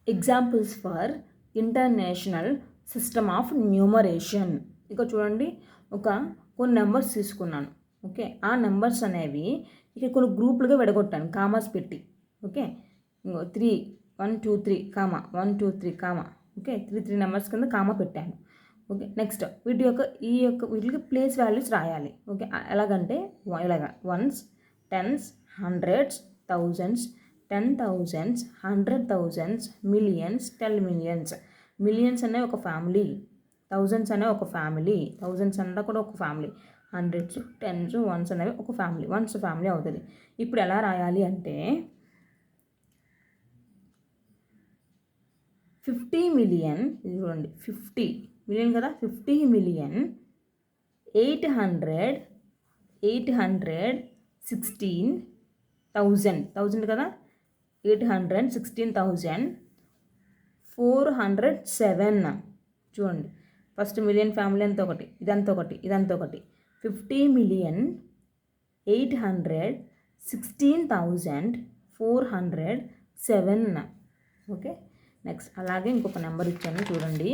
Examples for international system of numeration. ఇక చూడండి, కొన్ని నెంబర్స్ తీసుకున్నాను. ఓకే, ఆ నెంబర్స్ అనేవి ఇక కొన్ని గ్రూపులుగా విడగొట్టాను కామాస్ పెట్టి. ఓకే, ఇంకో 3 1 2 3 కామా 1 2 3 కామా. ఓకే, 3 నెంబర్స్ కింద కామా పెట్టాను. ఓకే, నెక్స్ట్ వీటికి ప్లేస్ వాల్యూస్ రాయాలి. ఓకే, ఎలాగంటే ఇలాగా ones, tens, hundreds, thousands, 10,000s, 100,000s, millions, 10 millions. Millions అనే ఒక ఫ్యామిలీ, థౌజండ్స్ అనే ఒక ఫ్యామిలీ, థౌజండ్స్ అంతా కూడా ఒక ఫ్యామిలీ, హండ్రెడ్స్, టెన్స్, వన్స్ అనేవి ఒక ఫ్యామిలీ, వన్స్ ఫ్యామిలీ అవుతుంది. ఇప్పుడు ఎలా రాయాలి అంటే 50 మిలియన్, ఇది చూడండి 50 మిలియన్ కదా, 50 మిలియన్ 816,000 కదా, 816,407. చూడండి, ఫస్ట్ మిలియన్ ఫ్యామిలీ అంతా ఒకటి, ఇదంతా ఒకటి, ఇదంతా ఒకటి. 50,816,407. ఓకే, నెక్స్ట్ అలాగే ఇంకొక నెంబర్ ఇచ్చాను చూడండి.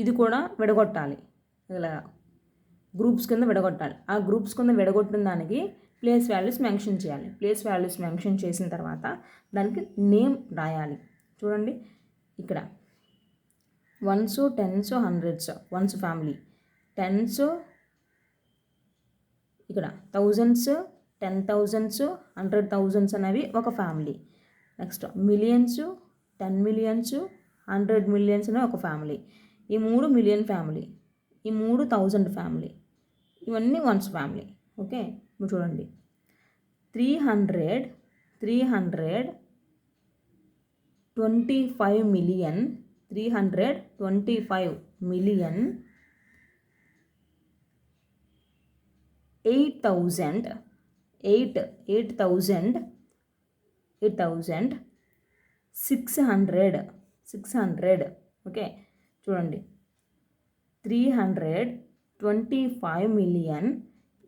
ఇది కూడా విడగొట్టాలి, ఇలా గ్రూప్స్ కింద విడగొట్టాలి. ఆ గ్రూప్స్ కింద విడగొట్టిన దానికి ప్లేస్ వాల్యూస్ మెన్షన్ చేయాలి. ప్లేస్ వాల్యూస్ మెన్షన్ చేసిన తర్వాత దానికి నేమ్ రాయాలి. చూడండి, ఇక్కడ ones, tens, hundreds ones family, tens, ఇక్కడ థౌజండ్స్, 10,000s, 100,000s అనేవి ఒక family. Next millions, 10 millions, 100 millions అనేవి ఒక ఫ్యామిలీ. ఈ 3 మిలియన్ ఫ్యామిలీ, ఈ 3 1000 ఫ్యామిలీ, ఇవన్నీ వన్స్ ఫ్యామిలీ. ఓకే, ఇప్పుడు చూడండి 325 మిలియన్, 325 మిలియన్ 8,600. ఓకే, చూడండి 325 మిలియన్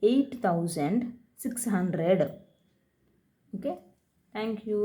8,600. Okay, thank you.